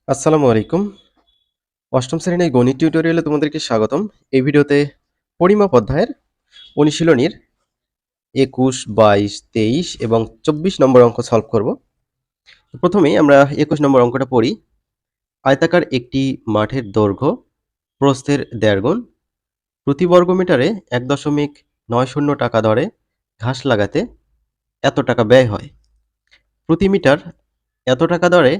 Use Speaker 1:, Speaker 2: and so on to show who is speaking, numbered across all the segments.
Speaker 1: আসসালামু আলাইকুম। অষ্টম শ্রেণীর গণিত টিউটোরিয়ালে তোমাদেরকে স্বাগতম। এই ভিডিওতে পরিমাপ অধ্যায়ের অনুশীলনীর ২১, ২২, ২৩ এবং ২৪ নম্বর অঙ্ক সলভ করব। প্রথমেই আমরা ২১ নম্বর অঙ্কটা পড়ি। আয়তাকার একটি মাঠের দৈর্ঘ্য প্রস্থের ১.৫ গুণ। প্রতি বর্গমিটারে ১.৯০ টাকা দরে ঘাস লাগাতে এত টাকা ব্যয় হয়। প্রতি মিটার এত টাকা দরে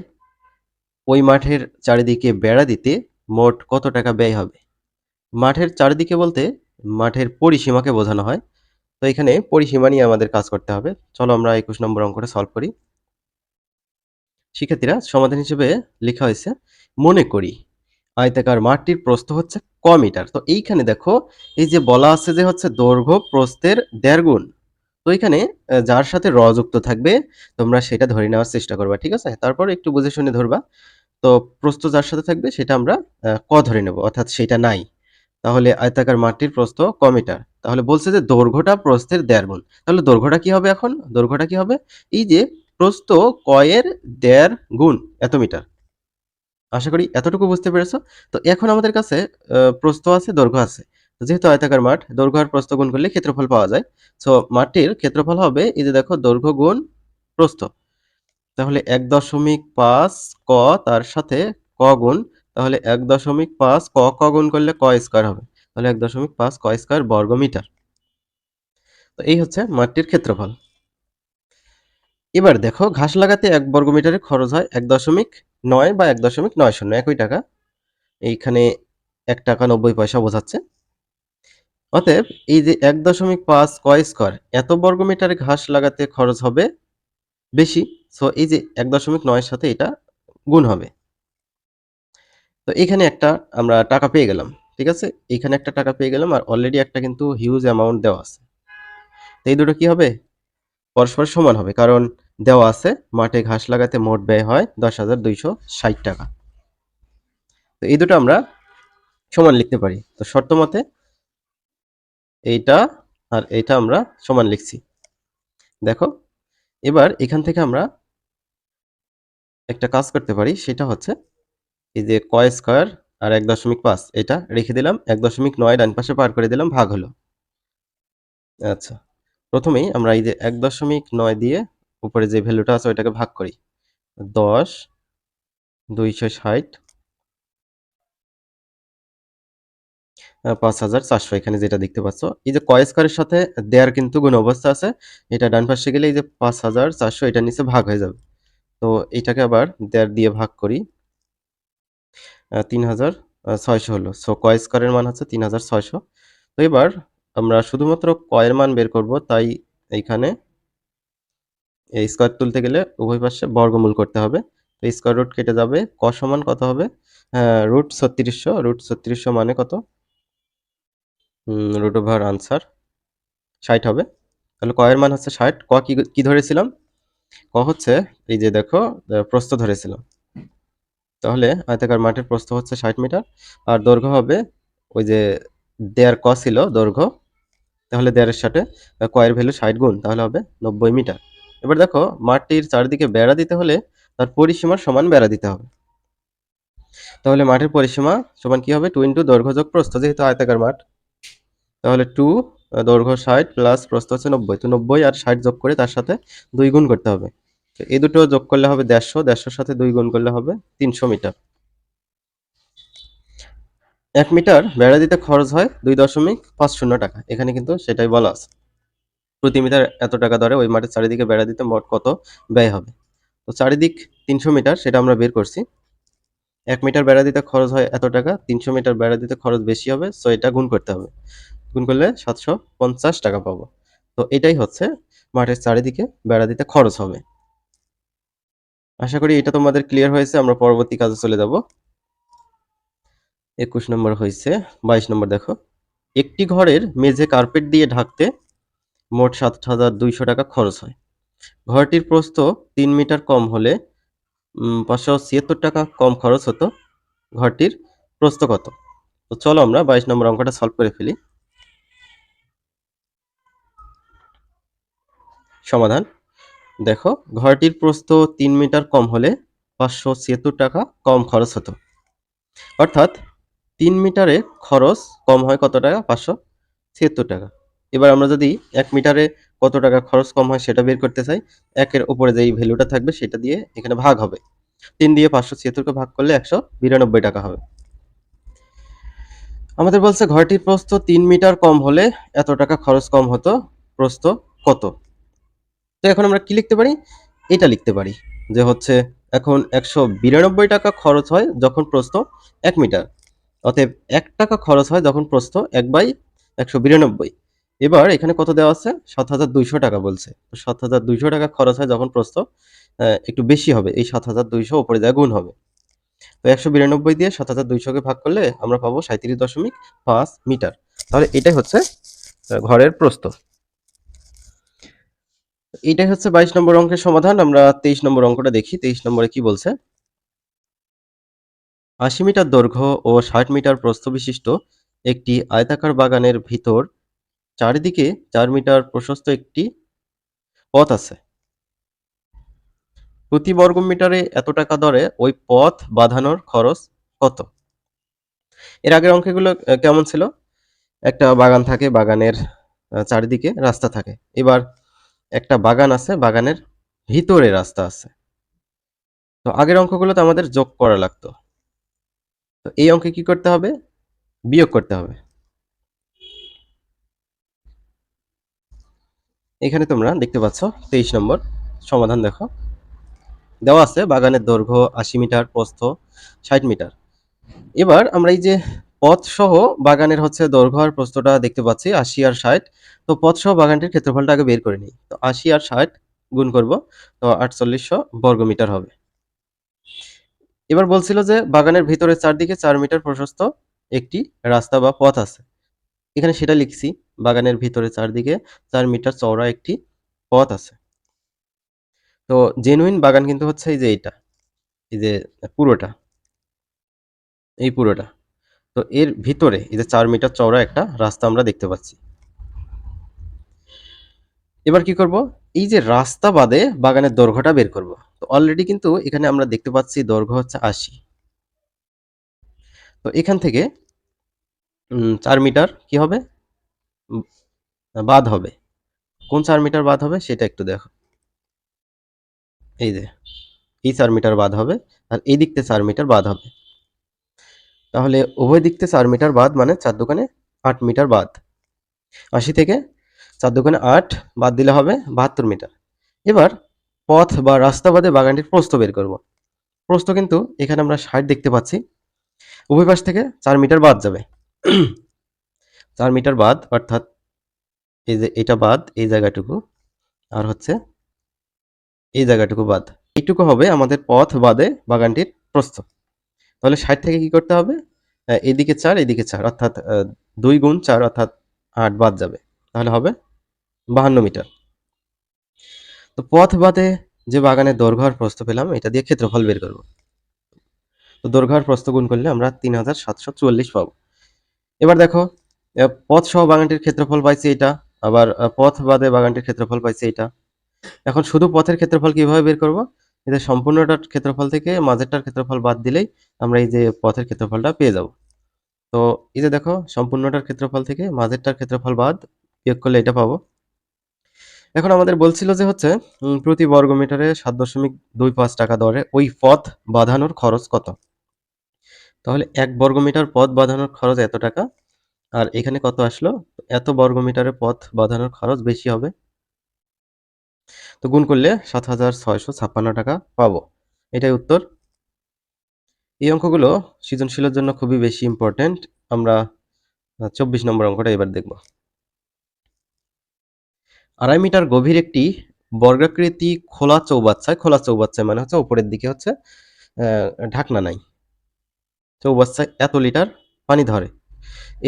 Speaker 1: ওই মাঠের চারিদিকে বেড়া দিতে মোট কত টাকা ব্যয় হবে? মাঠের চারিদিকে বলতে মাঠের পরিসীমাকে বোঝানো হয়। তো এখানে পরিসীমা নিয়ে আমাদের কাজ করতে হবে। চলো আমরা ২১ নম্বর অঙ্কটা সলভ করি। শিক্ষার্থীরা সমাধান হিসেবে লেখা হয়েছে, মনে করি আয়তাকার মাঠটির প্রস্থ হচ্ছে ক মিটার। তো এইখানে দেখো এই যে বলা আছে যে হচ্ছে দৈর্ঘ্য প্রস্থের ১.৫ গুণ। তো এখানে যার সাথে যুক্ত থাকবে তোমরা সেটা ধরে নেওয়ার চেষ্টা করবা। ঠিক আছে? তারপর একটু বুঝে শুনে ধরবা। তো প্রস্থ যার সাথে থাকবে সেটা আমরা ক ধরে নেব, অর্থাৎ সেটা নাই। তাহলে আয়তাকার মাঠটির প্রস্থ ক মিটার? তাহলে বলছে যে দৈর্ঘ্যটা প্রস্থের ১.৫ গুণ। তাহলে দৈর্ঘ্যটা কি হবে এখন? দৈর্ঘ্যটা কি হবে? এই যে প্রস্থ ক এর ১.৫ গুণ এত মিটার। আশা করি এতটুকু বুঝতে পেরেছো। তো এখন আমাদের কাছে প্রস্থ আছে, দৈর্ঘ্য আছে। তো যেহেতু আয়তাকার মাঠ, দৈর্ঘ্য আর প্রস্থ গুণ করলে ক্ষেত্রফল পাওয়া যায়। সো মাঠটির ক্ষেত্রফল হবে এই যে দেখো দৈর্ঘ্য গুণ প্রস্থ। তাহলে ১.৫ ক তার সাথে ক গুণ, তাহলে ১.৫ ক গুণ করলে ক স্কয়ার হবে। তাহলে ১.৫ ক স্কয়ার বর্গ মিটার। তো এই হচ্ছে মাঠটির ক্ষেত্রফল। এবার দেখো ঘাস লাগাতে ১ বর্গ মিটারে খরচ হয় ১.৯ বা ১.৯০ একই টাকা। এইখানে ১ টাকা ৯০ পয়সা বোঝাচ্ছে। অতএব এই যে ১.৫ ক স্কয়ার এত বর্গ মিটারে ঘাস লাগাতে খরচ হবে বেশি। সো এই যে ১.৯ এর সাথে এটা গুণ হবে। তো এখানে একটা আমরা টাকা পেয়ে গেলাম। ঠিক আছে? এখানে একটা টাকা পেয়ে গেলাম আর অলরেডি একটা কিন্তু হিউজ অ্যামাউন্ট দেওয়া আছে। তো এই দুটো কি হবে? পরস্পর সমান হবে। কারণ দেওয়া আছে মাঠে ঘাস লাগাতে মোট ব্যয় হয় ১০,২৬০ টাকা। তো এই দুটো আমরা সমান লিখতে পারি। তো শর্ত মতে এইটা আর এইটা আমরা সমান লিখছি। দেখো, এবার এখান থেকে আমরা একটা কাজ করতে পারি, সেটা হচ্ছে এই যে ক স্কয়ার আর ১.৫ এটা রেখে দিলাম। ১.৯ ডান পাশে পার করে দিলাম, ভাগ হলো। আচ্ছা। প্রথমেই আমরা এই যে ১.৯ দিয়ে উপরে যে ভ্যালুটা আছে ওইটাকে ভাগ করি। ১০, ২৬০, ৫,৪০০ এখানে যেটা দেখতে পাচ্ছ। এই যে ক স্কয়ারের সাথে দেয়ার কিন্তু গুণ অবস্থা আছে। এটা ডান পাশে গেলে এই যে ৫,৪০০ এটার নিচে ভাগ হয়ে যাবে। তো এইটাকে আবার দেয়ার দিয়ে ভাগ করি। ৩,৬০০ হলো। সো ক স্কয়ারের মান হচ্ছে ৩,৬০০। তো এবার আমরা শুধুমাত্র ক এর মান বের করব, তাই এইখানে এই স্কয়ার তুলতে গেলে উভয় পাশে বর্গমূল করতে হবে। তো স্কয়ার রুট কেটে যাবে। ক সমান কত হবে? রুট ৩৬০০। রুট ৩৬০০ মানে কত? রুট ওভার আনসার ৬০ হবে। তাহলে ক এর মান হচ্ছে ৬০। ক কি ধরেছিলাম? ক হচ্ছে এই যে দেখো প্রস্থ ধরেছিলাম। তাহলে আয়তাকার মাঠের প্রস্থ হচ্ছে ৬০ মিটার আর দৈর্ঘ্য হবে ওই যে দেয়ার ক ছিল দৈর্ঘ্য। তাহলে দেয়ারের সাথে ক এর ভ্যালু ৬০ গুণ, তাহলে হবে ৯০ মিটার। এবার দেখো মাঠটির চারিদিকে বেড়া দিতে হলে তার পরিসীমার সমান বেড়া দিতে হবে। তাহলে মাঠের পরিসীমা সমান কি হবে? 2 ইনটু দৈর্ঘ্য যোগ প্রস্থ, যেহেতু আয়তাকার মাঠ। তাহলে 2 দৈর্ঘ্য ৬০ প্লাস প্রস্থ হচ্ছে ৯০। তো ৯০ আর ৬০ যোগ করে তার সাথে ২ গুণ করতে হবে। তো এই দুটো যোগ করলে হবে ১৫০। ১৫০ সাথে ২ গুণ করলে হবে ৩০০ মিটার। ১ মিটার বেড়া দিতে খরচ হয় ২.৫০ টাকা। এখানে কিন্তু সেটাই বলা আছে। প্রতি মিটার এত টাকা দরে ওই মাঠের চারিদিকে বেড়া দিতে মোট কত ব্যয় হবে? তো চারিদিক ৩০০ মিটার সেটা আমরা বের করছি। ১ মিটার বেড়া দিতে খরচ হয় এত টাকা, ৩০০ মিটার বেড়া দিতে খরচ বেশি হবে। সো এটা গুণ করতে হবে। গুণ করলে ৭৫০ টাকা পাবো। তো এটাই হচ্ছে মাঠের চারিদিকে বেড়া দিতে খরচ হবে। আশা করি এটা তোমাদের ক্লিয়ার হয়েছে। আমরা পরবর্তী কাজে চলে যাব। ২১ নম্বর হইছে। ২২ নম্বর দেখো। একটি ঘরের মেঝে কার্পেট দিয়ে ঢাকতে মোট ৭,২০০ টাকা খরচ হয়। ঘরটির প্রস্থ ৩ মিটার কম হলে ৫৭৬ টাকা কম খরচ হতো। ঘরটির প্রস্থ কত? তো চলো আমরা ২২ নম্বর অঙ্কটা সলভ করে ফেলি। সমাধান। দেখো ঘরটির প্রস্থ ৩ মিটার কম হলে 576 টাকা কম খরচ হতো। অর্থাৎ 3 মিটারে খরচ কম হয় কত টাকা? 576 টাকা। এবার আমরা যদি 1 মিটারে কত টাকা খরচ কম হয় সেটা বের করতে চাই, 1 এর উপরে যেই ভ্যালুটা থাকবে সেটা দিয়ে এখানে ভাগ হবে। 3 দিয়ে 576 কে ভাগ করলে 192 টাকা হবে। আমাদের বলছে ঘরটির প্রস্থ 3 মিটার কম হলে এত টাকা খরচ কম হতো, প্রস্থ কত? তো এখন আমরা কি লিখতে পারি? এটা লিখতে পারি যে হচ্ছে এখন 192 টাকা খরচ হয় যখন প্রস্থ 1 মিটার। অতএব 1 টাকা খরচ হয় যখন প্রস্থ 1/192। এবার এখানে কত দেওয়া আছে? ৭,২০০ টাকা বলছে। তো ৭,২০০ টাকা খরচ হয় যখন প্রস্থ একটু বেশি হবে। এই ৭,২০০ উপরে যায় গুণ হবে। তো 192 দিয়ে ৭,২০০ কে ভাগ করলে আমরা পাবো ৩৭.৫ মিটার। তাহলে এটাই হচ্ছে ঘরের প্রস্থ। এটাই হচ্ছে ২২ নম্বর অঙ্কের সমাধান। আমরা ২৩ নম্বর অঙ্কটা দেখি। ২৩ নম্বরে কি বলছে? ৮০ মিটার দৈর্ঘ্য ও ৬০ মিটার প্রস্থ বিশিষ্ট একটি আয়তাকার বাগানের ভিতর চারিদিকে ৪ মিটার প্রশস্ত একটি পথ আছে। প্রতি বর্গমিটারে এত টাকা দরে ওই পথ বাঁধানোর খরচ কত? এর আগের অঙ্কগুলো কেমন ছিল? একটা বাগান থাকে, বাগানের চারিদিকে রাস্তা থাকে। এবার একটা বাগান আছে, বাগানের ভিতরে রাস্তা আছে। তো আগের অঙ্কগুলোতে আমাদের যোগ করা লাগতো। তো এই অঙ্কে কি করতে হবে? বিয়োগ করতে হবে। এখানে তোমরা দেখতে পাচ্ছ 23 নম্বর সমাধান দেখো। দেওয়া আছে বাগানের দৈর্ঘ্য ৮০ মিটার, প্রস্থ ৬০ মিটার। এবার আমরা এই যে পথ সহ বাগানের হচ্ছে দৈর্ঘ্য আর প্রস্থটা দেখতে পাচ্ছি ৮০ আর ৬০। তো পথ সহ বাগানটির ক্ষেত্রফলটা আগে বের করে নিই। তো ৮০ আর ৬০ গুণ করব, তো ৪৮০০ বর্গমিটার হবে। এবার বলছিল যে বাগানের ভিতরে চারদিকে ৪ মিটার প্রশস্ত একটি রাস্তা বা পথ আছে। এখানে সেটা লিখছি, বাগানের ভিতরে চারদিকে ৪ মিটার চওড়া একটি পথ আছে। তো জেনুইন বাগান কিন্তু হচ্ছে এই যে এইটা, এই যে পুরোটা, এই পুরোটা। তো এর ভিতরে এই যে ৪ মিটার চওড়া একটা রাস্তা আমরা দেখতে পাচ্ছি। এবার কি করব? এই যে রাস্তা বাদে বাগানের দৈর্ঘ্যটা বের করব। তো অলরেডি কিন্তু এখানে আমরা দেখতে পাচ্ছি দৈর্ঘ্য হচ্ছে ৮০। তো এখান থেকে ৪ মিটার কি হবে? উম বাদ হবে। কোন ৪ মিটার বাদ হবে সেটা একটু দেখো। এই যে এই ৪ মিটার বাদ হবে আর এই দিক থেকে ৪ মিটার বাদ হবে। তাহলে উভয় দিক থেকে ৪ মিটার বাদ মানে ৪ দোকানে ৮ মিটার বাদ। ৮০ থেকে ৪ দোকানে ৮ বাদ দিলে হবে ৭২ মিটার। এবার পথ বা রাস্তা বাদে বাগানটির প্রস্থ বের করব। প্রস্থ কিন্তু এখানে আমরা ৬০ দেখতে পাচ্ছি। উভয় পাশ থেকে ৪ মিটার বাদ যাবে। ৪ মিটার বাদ অর্থাৎ এই যে এটা বাদ, এই জায়গাটুকু, আর হচ্ছে এই জায়গাটুকু বাদ। এইটুকু হবে আমাদের পথ বাদে বাগানটির প্রস্থ। তাহলে ৬০ থেকে কি করতে হবে? এদিকে ৪, এদিকে ৪ অর্থাৎ ২ গুণ ৪ অর্থাৎ ৮ বাদ যাবে। তাহলে হবে ৫২ মিটার। তো পথ বাদে যে বাগানের দৈর্ঘ্য আর প্রস্থ পেলাম এটা দিয়ে ক্ষেত্রফল বের করব। তো দৈর্ঘ্য আর প্রস্থ গুণ করলে আমরা ৩৭৪৪ পাবো। এবার দেখো পথ সহ বাগানটির ক্ষেত্রফল পাইছি এটা, আবার পথ বাদে বাগানটির ক্ষেত্রফল পাইছি এটা। এখন শুধু পথের ক্ষেত্রফল কিভাবে বের করব? এই যে সম্পূর্ণটার ক্ষেত্রফল থেকে মাঝেরটার ক্ষেত্রফল বাদ দিলেই আমরা এই যে পথের ক্ষেত্রফলটা পেয়ে যাব। তো এই যে দেখো সম্পূর্ণটার ক্ষেত্রফল থেকে মাঝেরটার ক্ষেত্রফল বাদ বিয়োগ করলে এটা পাবো। এখন আমাদের বলছিল যে হচ্ছে প্রতি বর্গমিটারে ৭.২৫ টাকা দরে ওই পথ বাঁধানোর খরচ কত? তাহলে ১ বর্গমিটার পথ বাঁধানোর খরচ এত টাকা, আর এখানে কত আসলো? এত বর্গমিটারে পথ বাঁধানোর খরচ বেশি হবে। তো গুণ করলে ৭,৬৫৬ টাকা পাবো। এটাই উত্তর। এই অঙ্কগুলো সৃজনশীলের জন্য খুবই বেশি ইম্পর্টেন্ট। আমরা ২৪ নম্বর অঙ্কটা এবার দেখব। ২.৫ মিটার গভীর একটি বর্গাকৃতি খোলা চৌবাচ্চায় মানে হচ্ছে উপরের দিকে হচ্ছে ঢাকনা নাই, চৌবাচ্চায় এত লিটার পানি ধরে।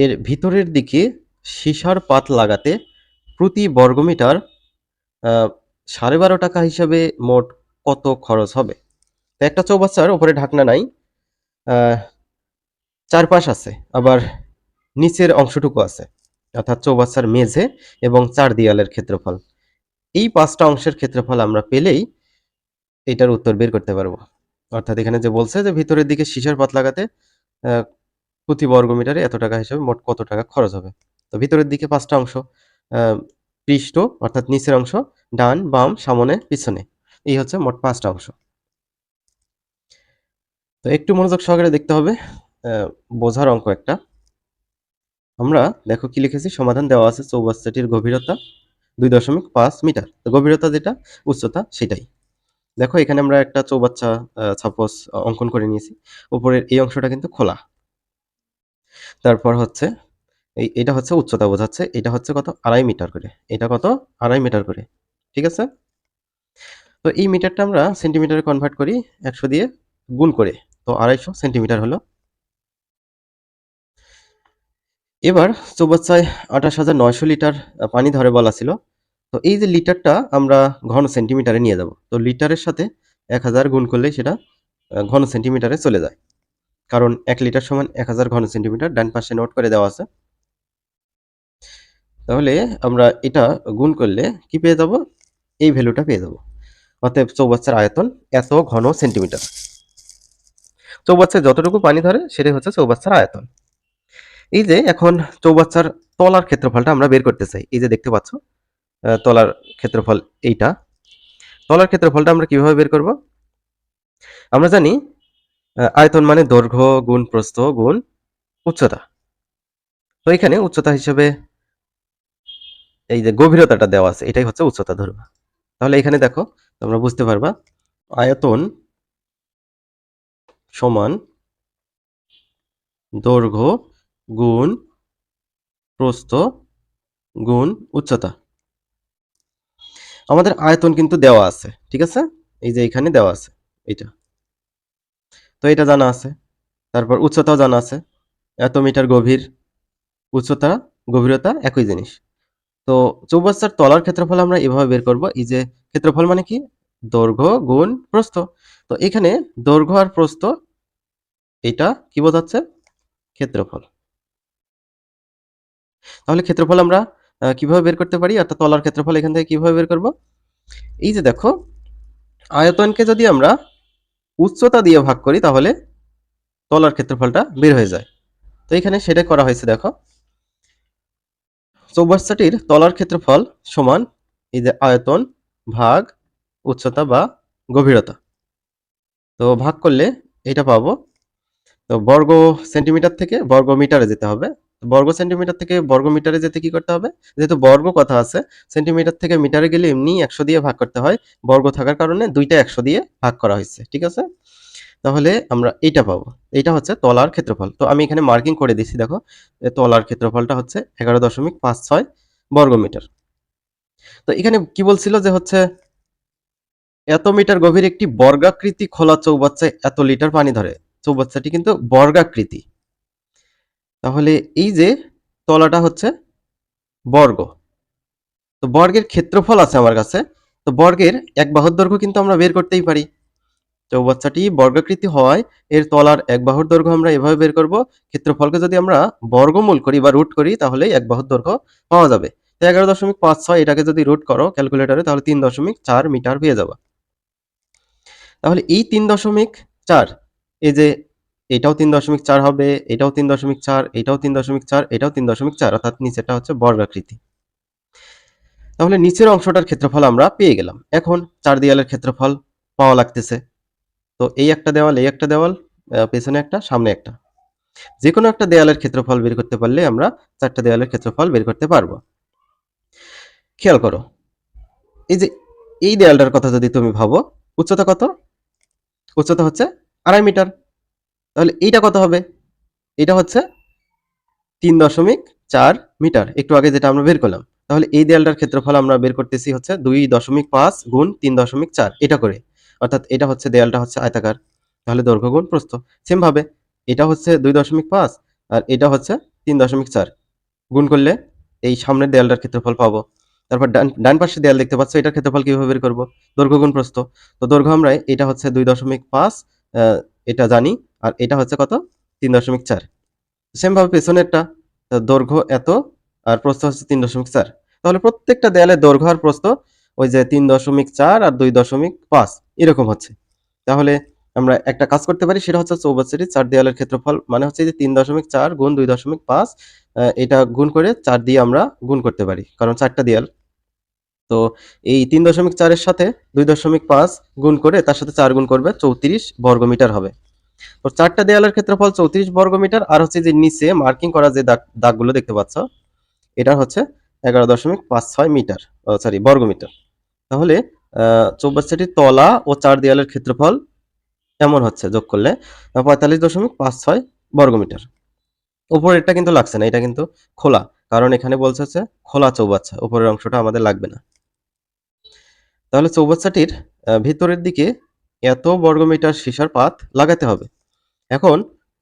Speaker 1: এর ভিতরের দিকে সীসার পাত লাগাতে প্রতি বর্গমিটার ১২.৫ টাকা হিসাবে মোট কত খরচ হবে? তো একটা চৌবাচ্চার উপরে ঢাকনা নাই, চারপাশ আছে, আবার নিচের অংশটুকু আছে, অর্থাৎ চৌবাচ্চার মেঝে এবং ৪ দেয়ালের ক্ষেত্রফল। এই ৫টা অংশের ক্ষেত্রফল আমরা পেলেই এটার উত্তর বের করতে পারবো। অর্থাৎ এখানে যে বলছে যে ভিতরের দিকে সীসার পাত লাগাতে প্রতি বর্গমিটারে এত টাকা হিসেবে মোট কত টাকা খরচ হবে। তো ভিতরের দিকে 5টা অংশ, পৃষ্ঠ অর্থাৎ নিচের অংশ, ডান, বাম, সামনে, পিছনে। এই হচ্ছে মোট 5টা অংশ। তো একটু মনোযোগ সহকারে দেখতে হবে, বোঝার অঙ্ক একটা। আমরা দেখো কি লিখেছি, সমাধান দেওয়া আছে চৌবাচ্চাটির গভীরতা 2.5 মিটার। তো গভীরতা যেটা, উচ্চতা সেটাই। দেখো এখানে আমরা একটা চৌবাচ্চা সাপোজ অঙ্কন করে নিয়েছি। উপরের এই অংশটা কিন্তু খোলা। তারপর হচ্ছে এটা হচ্ছে উচ্চতা বোঝাচ্ছে, এটা হচ্ছে কত, 2.5 মিটার করে। এটা কত, 2.5 মিটার করে। ঠিক আছে? তো এই মিটারটা আমরা সেন্টিমিটারে কনভার্ট করি 100 দিয়ে গুণ করে। তো 250 সেন্টিমিটার হলো। এবার চৌবাচ্চায় 28,900 লিটার পানি ধরে বলা ছিল। তো এই যে লিটারটা আমরা ঘন সেন্টিমিটারে নিয়ে যাব। তো লিটারের সাথে 1000 গুণ করলেই সেটা ঘন সেন্টিমিটারে চলে যায়। কারণ 1 লিটার সমান 1000 ঘন সেন্টিমিটার, ডান পাশে নোট করে দেওয়া আছে। তাহলে আমরা এটা গুণ করলে কি পেয়ে যাব? এই ভ্যালুটা পেয়ে যাব। অতএব চৌবাচ্চার আয়তন এত ঘন সেন্টিমিটার। চৌবাচ্চায় যতটুকু পানি ধরে সেটাই হচ্ছে চৌবাচ্চার আয়তন। এই যে এখন চৌবাচ্চার তলার ক্ষেত্রফলটা আমরা বের করতে চাই। এই যে দেখতে পাচ্ছ তলার ক্ষেত্রফল এইটা। তলার ক্ষেত্রফলটা আমরা কিভাবে বের করব? আমরা জানি আয়তন মানে দৈর্ঘ্য গুণ প্রস্থ গুণ উচ্চতা। তো এখানে উচ্চতা হিসেবে এই যে গভীরতাটা দেওয়া আছে, এটাই হচ্ছে উচ্চতা ধরবা। তাহলে এখানে দেখো তোমরা বুঝতে পারবা, আয়তন সমান দৈর্ঘ্য গুণ প্রস্থ গুণ উচ্চতা। আমাদের আয়তন কিন্তু দেওয়া আছে, ঠিক আছে? এই যে এখানে দেওয়া আছে এটা। তো এটা জানা আছে। তারপর উচ্চতাও জানা আছে। এত মিটার গভীর, উচ্চতা, গভীরতা একই জিনিস। তো চৌবাচ্চার তলার ক্ষেত্রফল আমরা এভাবে বের করব। এই যে ক্ষেত্রফল মানে কি? দৈর্ঘ্য গুণ প্রস্থ। তো এখানে দৈর্ঘ্য আর প্রস্থ এটা কি বোঝাচ্ছে? ক্ষেত্রফল। তাহলে ক্ষেত্রফল আমরা কিভাবে বের করতে পারি? অর্থাৎ তলার ক্ষেত্রফল এখান থেকে কিভাবে বের করব? এই যে দেখো, আয়তনকে যদি আমরা উচ্চতা দিয়ে ভাগ করি তাহলে তলার ক্ষেত্রফলটা বের হয়ে যায়। তো এখানে সেটাই করা হয়েছে দেখো। চৌবাচ্চাটির তলার ক্ষেত্রফল সমান এই যে আয়তন ভাগ উচ্চতা বা গভীরতা। তো ভাগ করলে এটা পাবো। তো বর্গ সেন্টিমিটার থেকে বর্গ মিটারে যেতে হবে। বর্গ সেন্টিমিটার থেকে বর্গ মিটারে যেতে কি করতে হবে? যেহেতু বর্গ কথা আছে, সেন্টিমিটার থেকে মিটারে গেলে এমনি 100 দিয়ে ভাগ করতে হয়। বর্গ থাকার কারণে দুইটা 100 দিয়ে ভাগ করা হয়েছে। ঠিক আছে? তাহলে আমরা এইটা পাবো। এইটা হচ্ছে তলার ক্ষেত্রফল। তো আমি এখানে মার্কিং করে দিচ্ছি দেখো। তলার ক্ষেত্রফলটা হচ্ছে 11.56 বর্গমিটার। তো এখানে কি বলছিল যে হচ্ছে এত মিটার গভীর একটি বর্গাকৃতি খোলা চৌবাচ্চায় এত লিটার পানি ধরে। চৌবাচ্চাটি কিন্তু বর্গাকৃতি। তাহলে এই যে তলাটা হচ্ছে বর্গ। তো বর্গের ক্ষেত্রফল আছে আমার কাছে। তো বর্গের এক বাহুর দৈর্ঘ্য কিন্তু আমরা বের করতেই পারি। চৌবাচ্চাটি বর্গাকৃতি হওয়ায় এর তলার এক বাহুর দৈর্ঘ্য আমরা এভাবে বের করব। ক্ষেত্রফলকে যদি আমরা বর্গমূল করি বা রুট করি তাহলে এক বাহুর দৈর্ঘ্য পাওয়া যাবে। তো 11.56 এটাকে যদি রুট করো ক্যালকুলেটরে তাহলে 3.4 মিটার পেয়ে যাবে। তাহলে এই 3.4, এই যে এটাও 3.4 হবে, এটাও 3.4, এটাও 3.4, এটাও 3.4, অর্থাৎ নিচেটা হচ্ছে বর্গাকৃতি। তাহলে নিচের অংশটার ক্ষেত্রফল আমরা পেয়ে গেলাম। এখন চার দেয়ালের ক্ষেত্রফল পাওয়া লাগতেছে। তো এই একটা দেওয়াল, এই একটা দেওয়াল, পেছনে একটা, সামনে একটা। যে কোনো একটা দেয়ালের ক্ষেত্রফল বের করতে পারলে আমরা চারটা দেয়ালের ক্ষেত্রফল বের করতে পারবো। খেয়াল করো, এই যে এই দেয়ালটার কথা যদি তুমি ভাবো, উচ্চতা কত? উচ্চতা হচ্ছে 2.5 মিটার। তাহলে এইটা কত হবে? এটা হচ্ছে 3.4 মিটার, একটু আগে যেটা আমরা বের করলাম। তাহলে এই দেয়ালটার ক্ষেত্রফল আমরা বের করতেছি হচ্ছে 2.5 গুণ 3.4 এটা করে। অর্থাৎ এটা হচ্ছে দেয়ালটা হচ্ছে আয়তাকার। তাহলে দৈর্ঘ্য গুণ প্রস্থ। সেম ভাবে এটা হচ্ছে 2.5 আর এটা হচ্ছে 3.4। গুণ করলে এই সামনের দেয়ালটার ক্ষেত্রফল পাবো। তারপর ডান পাশে দেয়াল দেখতে পাচ্ছ, এটার ক্ষেত্রফল কিভাবে বের করব? দৈর্ঘ্য গুণ প্রস্থ। তো দৈর্ঘ্য আমরা এটা হচ্ছে 2.5, এটা জানি, আর এটা হচ্ছে কত? 3.4। সেম ভাবে পেছনেরটা দৈর্ঘ্য এত আর প্রস্থ হচ্ছে 3.4। তাহলে প্রত্যেকটা দেয়ালের দৈর্ঘ্য আর প্রস্থ ওই যে 3.4 আর 2.5 এরকম হচ্ছে। তাহলে আমরা একটা কাজ করতে পারি, সেটা হচ্ছে চৌবাচ্চাটির ৪ দেয়ালের ক্ষেত্রফল মানে হচ্ছে যে ৩.৪ গুণ ২.৫ এটা গুণ করে ৪ দিয়ে আমরা গুণ করতে পারি। কারণ ৪ টা দেয়াল। তো এই ৩.৪ এর সাথে ২.৫ গুণ করে তার সাথে ৪ গুণ করবে ৩৪ বর্গমিটার হবে। তো ৪ টা দেয়ালের ক্ষেত্রফল ৩৪ বর্গমিটার, আর হচ্ছে যে নিচে মার্কিং করা যে দাগগুলো দেখতে পাচ্ছ, এটা হচ্ছে ১১.৫৬ মিটার, সরি বর্গমিটার। তাহলে চৌবাচ্চাটির তলা ও ৪ দেয়ালের ক্ষেত্রফল এমন হচ্ছে যোগ করলে ৪৫.৫৬ বর্গমিটার। উপরেরটা কিন্তু লাগছে না, এটা কিন্তু খোলা, কারণ এখানে বলছে হচ্ছে খোলা চৌবাচ্চা, উপরের অংশটা আমাদের লাগবে না। তাহলে চৌবাচ্চাটির ভিতরের দিকে এত বর্গমিটার সীসার পাত লাগাতে হবে। এখন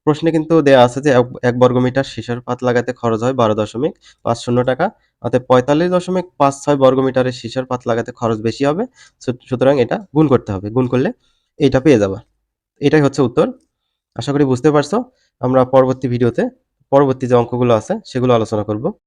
Speaker 1: প্রশ্নে কিন্তু দেয়া আছে যে ১ বর্গমিটার সীসার পাত লাগাতে খরচ হয় ১২.৫০ টাকা। অতএব ৪৫.৫৬ বর্গমিটারের সীসার পাত লাগাতে খরচ বেশি হবে। সুতরাং এটা গুণ করতে হবে। গুণ করলে এইটা পেয়ে যাবা। এটাই হচ্ছে উত্তর। আশা করি বুঝতে পারছো। আমরা পরবর্তী ভিডিওতে পরবর্তী যে অঙ্কগুলো আছে সেগুলো আলোচনা করব।